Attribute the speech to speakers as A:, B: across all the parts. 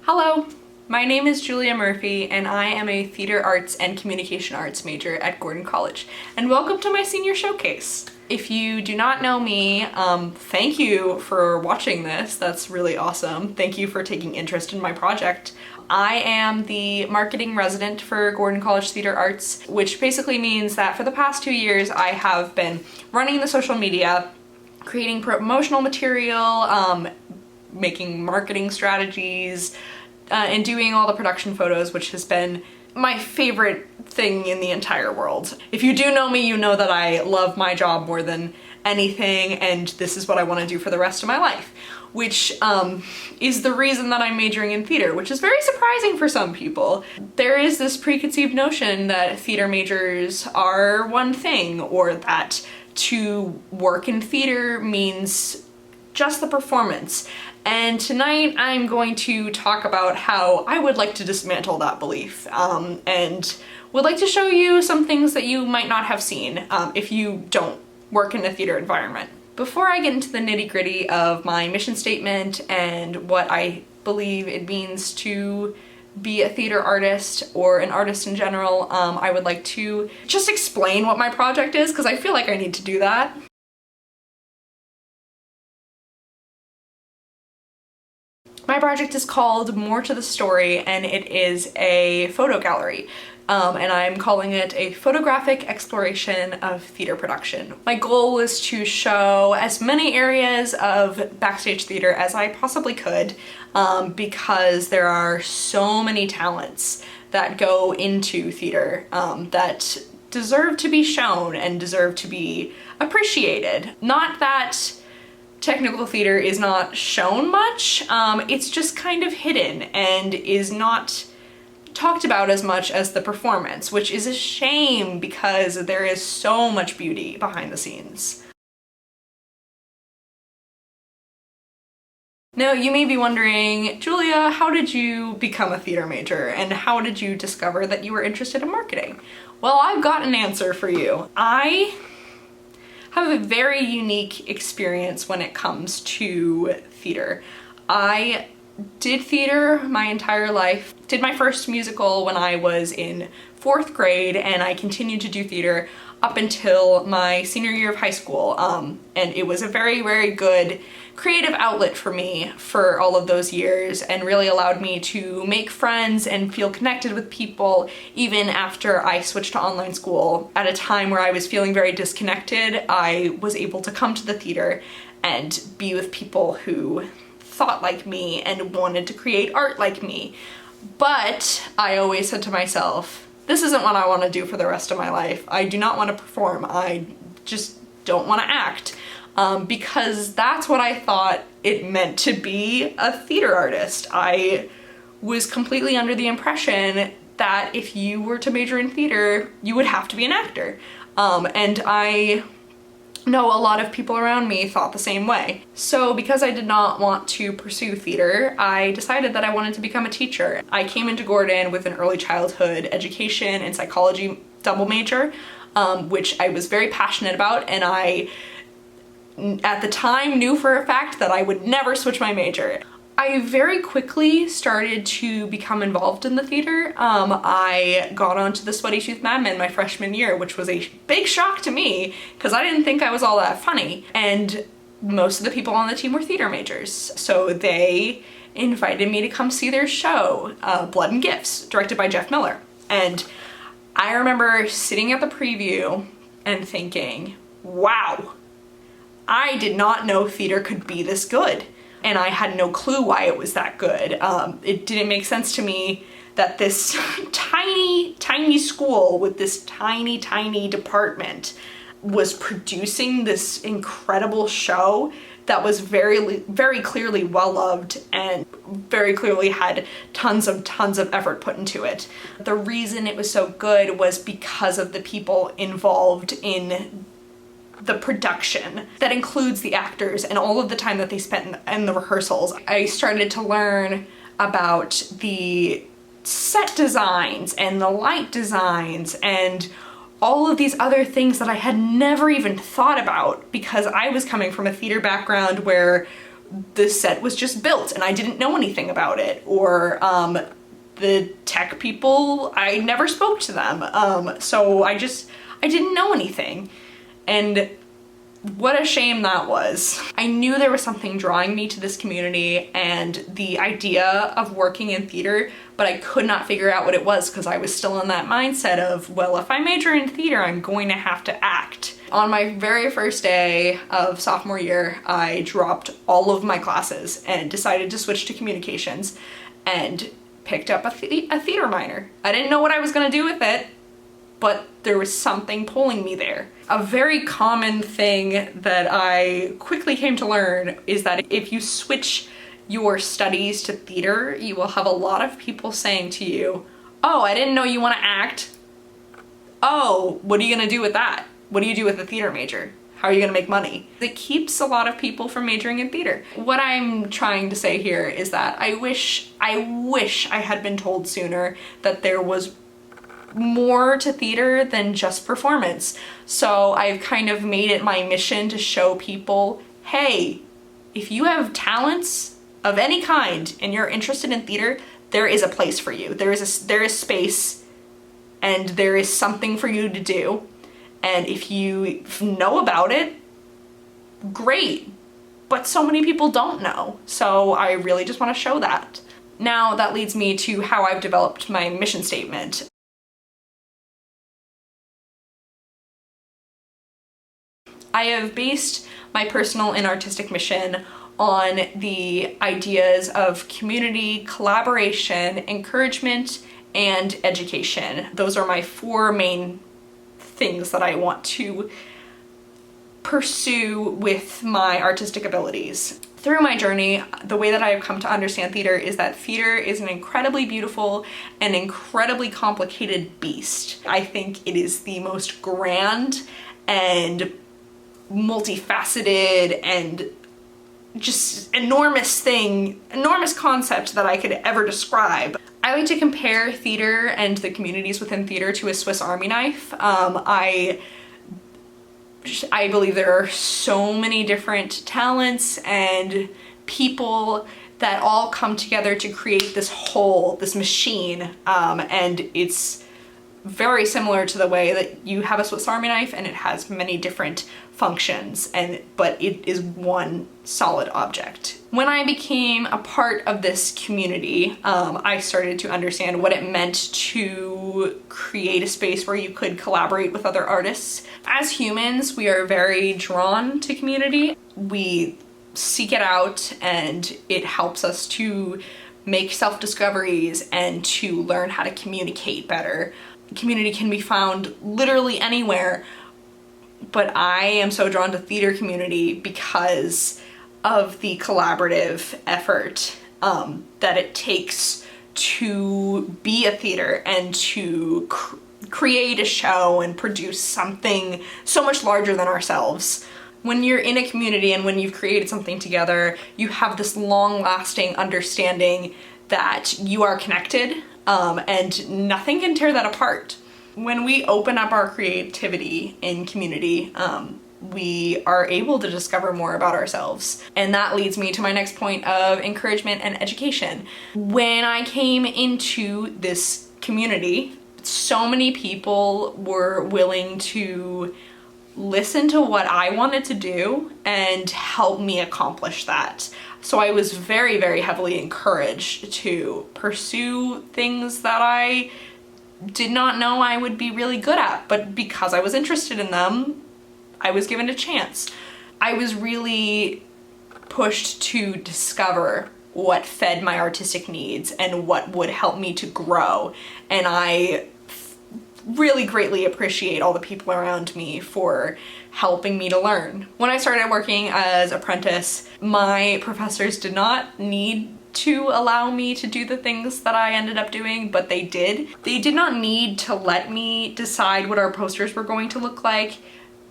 A: Hello, my name is Julia Murphy and I am a theater arts and communication arts major at Gordon College, and welcome to my senior showcase. If you do not know me, thank you for watching this. That's really awesome. Thank you for taking interest in my project. I am the marketing resident for Gordon College Theater Arts, which basically means that for the past 2 years I have been running the social media, creating promotional material, making marketing strategies, and doing all the production photos, which has been my favorite thing in the entire world. If you do know me, you know that I love my job more than anything, and this is what I want to do for the rest of my life, which is the reason that I'm majoring in theater, which is very surprising for some people. There is this preconceived notion that theater majors are one thing, or that to work in theater means just the performance. And tonight I'm going to talk about how I would like to dismantle that belief, and would like to show you some things that you might not have seen if you don't work in a theater environment. Before I get into the nitty-gritty of my mission statement and what I believe it means to be a theater artist or an artist in general, I would like to just explain what my project is, because I feel like I need to do that. My project is called More to the Story, and it is a photo gallery, and I'm calling it a photographic exploration of theater production. My goal is to show as many areas of backstage theater as I possibly could, because there are so many talents that go into theater that deserve to be shown and deserve to be appreciated. Not that technical theater is not shown much, it's just kind of hidden and is not talked about as much as the performance, which is a shame because there is so much beauty behind the scenes. Now, you may be wondering, Julia, how did you become a theater major, and how did you discover that you were interested in marketing? Well, I've got an answer for you. I have a very unique experience when it comes to theater. I did theater my entire life, did my first musical when I was in 4th grade, and I continued to do theater up until my senior year of high school. And it was a very, very good creative outlet for me for all of those years, and really allowed me to make friends and feel connected with people even after I switched to online school. At a time where I was feeling very disconnected, I was able to come to the theater and be with people who thought like me and wanted to create art like me. But I always said to myself, this isn't what I want to do for the rest of my life. I do not want to perform. I just don't want to act. Because that's what I thought it meant to be a theater artist. I was completely under the impression that if you were to major in theater, you would have to be an actor. And I know a lot of people around me thought the same way. So because I did not want to pursue theater, I decided that I wanted to become a teacher. I came into Gordon with an early childhood education and psychology double major, which I was very passionate about, and I at the time knew for a fact that I would never switch my major. I very quickly started to become involved in the theater. I got onto the Sweaty Tooth Mad Men my freshman year, which was a big shock to me because I didn't think I was all that funny. And most of the people on the team were theater majors. So they invited me to come see their show, Blood and Gifts, directed by Jeff Miller. And I remember sitting at the preview and thinking, wow, I did not know theater could be this good. And I had no clue why it was that good. It didn't make sense to me that this tiny school with this tiny department was producing this incredible show that was very clearly well-loved and very clearly had tons of effort put into it. The reason it was so good was because of the people involved in the production. That includes the actors and all of the time that they spent in the rehearsals. I started to learn about the set designs and the light designs and all of these other things that I had never even thought about, because I was coming from a theater background where the set was just built and I didn't know anything about it, or the tech people, I never spoke to them. So I didn't know anything. And what a shame that was. I knew there was something drawing me to this community and the idea of working in theater, but I could not figure out what it was because I was still in that mindset of, well, if I major in theater, I'm going to have to act. On my very first day of sophomore year, I dropped all of my classes and decided to switch to communications and picked up a theater minor. I didn't know what I was gonna do with it, but there was something pulling me there. A very common thing that I quickly came to learn is that if you switch your studies to theater, you will have a lot of people saying to you, oh, I didn't know you want to act. Oh, what are you gonna do with that? What do you do with a theater major? How are you gonna make money? It keeps a lot of people from majoring in theater. What I'm trying to say here is that I wish I had been told sooner that there was more to theater than just performance. So I've kind of made it my mission to show people, hey, if you have talents of any kind and you're interested in theater, there is a place for you. There is space and there is something for you to do. And if you know about it, great. But so many people don't know. So I really just want to show that. Now that leads me to how I've developed my mission statement. I have based my personal and artistic mission on the ideas of community, collaboration, encouragement, and education. Those are my 4 main things that I want to pursue with my artistic abilities. Through my journey, the way that I have come to understand theater is that theater is an incredibly beautiful and incredibly complicated beast. I think it is the most grand and multifaceted and just enormous concept that I could ever describe. I like to compare theater and the communities within theater to a Swiss Army knife. I believe there are so many different talents and people that all come together to create this whole, this machine, and it's very similar to the way that you have a Swiss Army knife and it has many different functions, but it is one solid object. When I became a part of this community, I started to understand what it meant to create a space where you could collaborate with other artists. As humans, we are very drawn to community. We seek it out and it helps us to make self-discoveries and to learn how to communicate better. Community can be found literally anywhere, but I am so drawn to theater community because of the collaborative effort that it takes to be a theater and to create a show and produce something so much larger than ourselves. When you're in a community and when you've created something together, you have this long-lasting understanding that you are connected, and nothing can tear that apart. When we open up our creativity in community, we are able to discover more about ourselves. And that leads me to my next point of encouragement and education. When I came into this community, so many people were willing to listen to what I wanted to do and help me accomplish that. So I was very, very heavily encouraged to pursue things that I did not know I would be really good at, but because I was interested in them, I was given a chance. I was really pushed to discover what fed my artistic needs and what would help me to grow. And I really greatly appreciate all the people around me for helping me to learn. When I started working as apprentice, my professors did not need to allow me to do the things that I ended up doing, but they did. They did not need to let me decide what our posters were going to look like,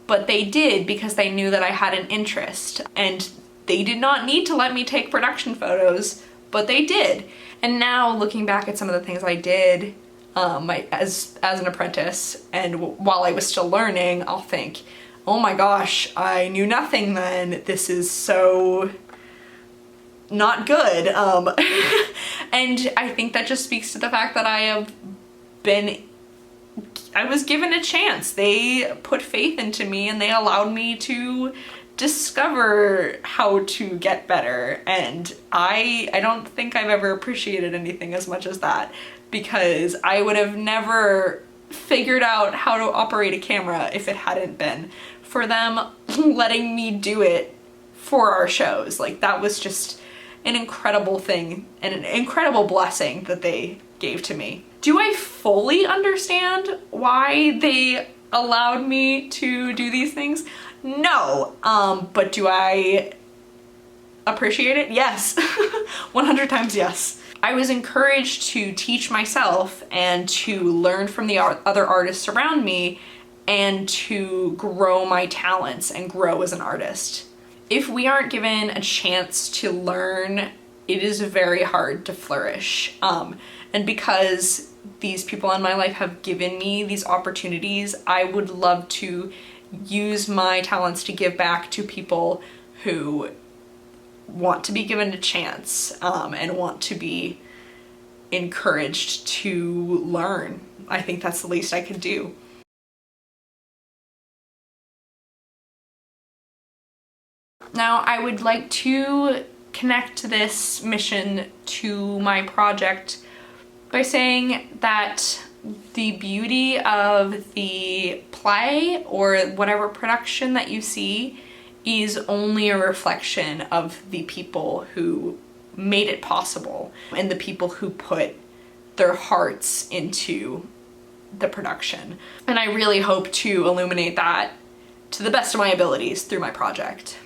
A: but they did because they knew that I had an interest. And they did not need to let me take production photos, but they did. And now looking back at some of the things I did as an apprentice and while I was still learning, I'll think, oh my gosh, I knew nothing then. This is so not good. And I think that just speaks to the fact that I was given a chance. They put faith into me and they allowed me to discover how to get better. And I don't think I've ever appreciated anything as much as that, because I would have never figured out how to operate a camera if it hadn't been for them letting me do it for our shows. Like, that was just an incredible thing and an incredible blessing that they gave to me. Do I fully understand why they allowed me to do these things? No, but do I appreciate it? Yes, 100 times yes. I was encouraged to teach myself and to learn from the other artists around me and to grow my talents and grow as an artist. If we aren't given a chance to learn, it is very hard to flourish. And because these people in my life have given me these opportunities, I would love to use my talents to give back to people who want to be given a chance, and want to be encouraged to learn. I think that's the least I could do. Now, I would like to connect this mission to my project by saying that the beauty of the play or whatever production that you see is only a reflection of the people who made it possible and the people who put their hearts into the production. And I really hope to illuminate that to the best of my abilities through my project.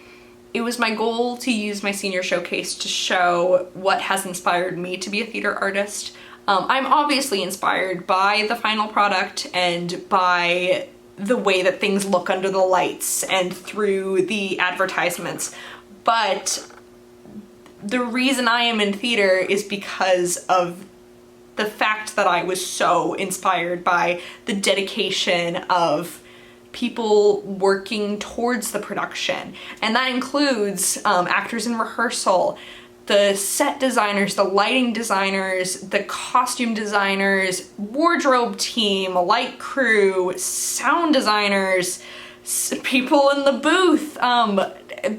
A: It was my goal to use my senior showcase to show what has inspired me to be a theater artist. I'm obviously inspired by the final product and by the way that things look under the lights and through the advertisements, but the reason I am in theater is because of the fact that I was so inspired by the dedication of people working towards the production. And that includes actors in rehearsal, the set designers, the lighting designers, the costume designers, wardrobe team, light crew, sound designers, people in the booth.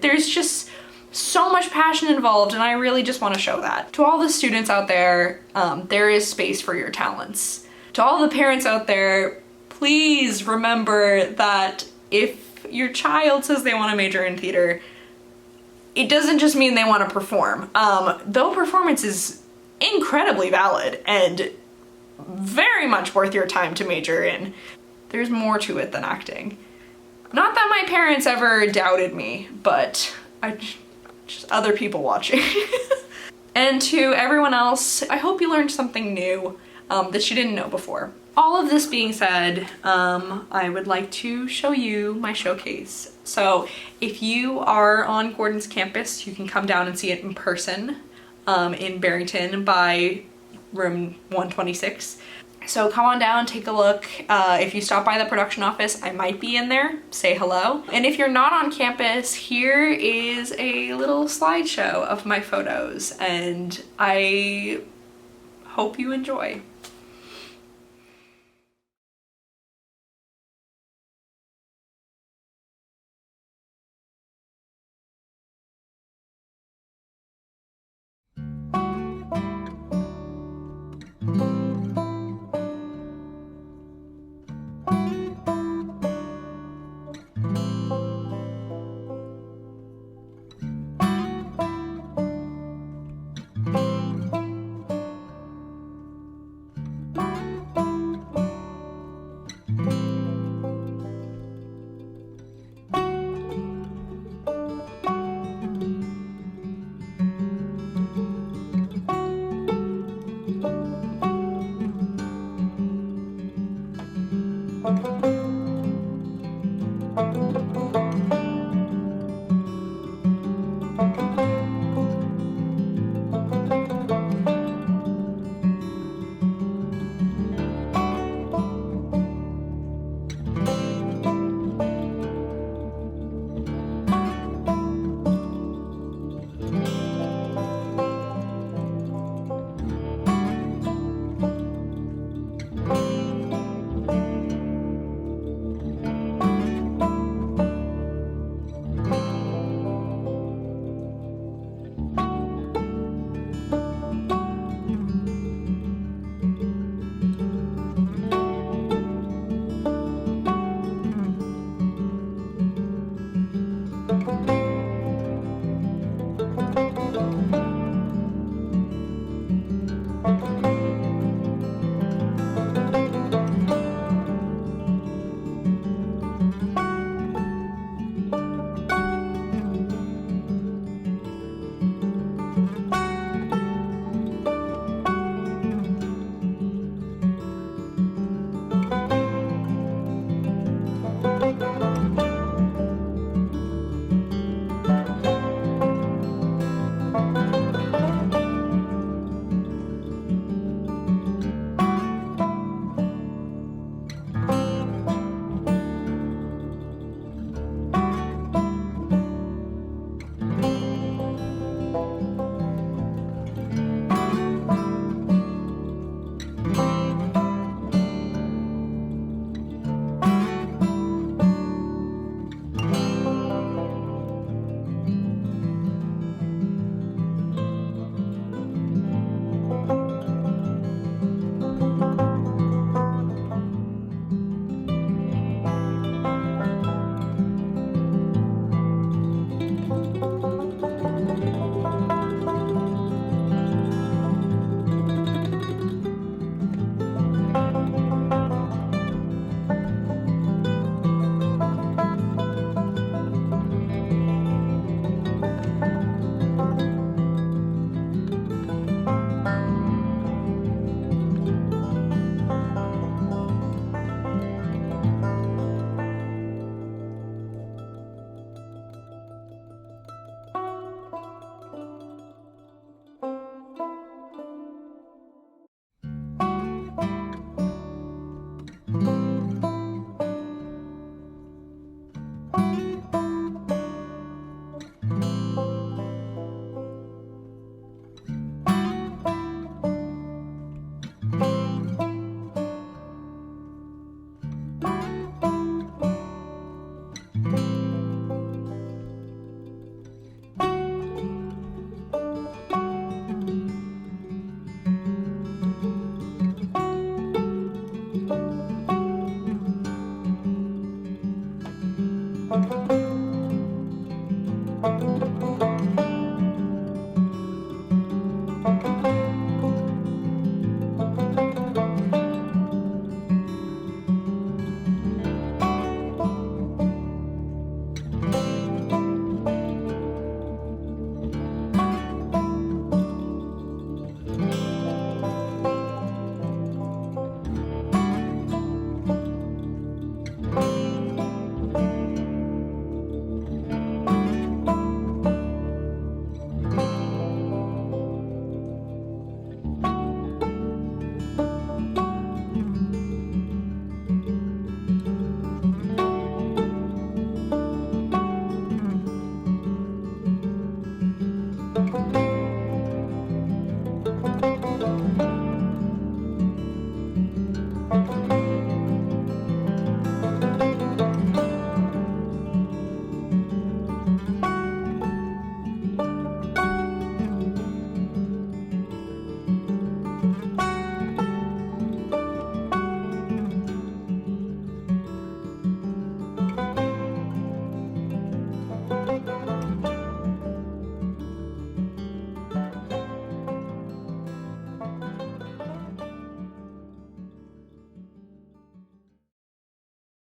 A: There's just so much passion involved, and I really just want to show that. To all the students out there, there is space for your talents. To all the parents out there, please remember that if your child says they want to major in theater, it doesn't just mean they want to perform. Though performance is incredibly valid and very much worth your time to major in, there's more to it than acting. Not that my parents ever doubted me, but just other people watching. And to everyone else, I hope you learned something new that you didn't know before. All of this being said, I would like to show you my showcase. So if you are on Gordon's campus, you can come down and see it in person in Barrington by room 126. So come on down, take a look. If you stop by the production office, I might be in there. Say hello. And if you're not on campus, here is a little slideshow of my photos, and I hope you enjoy.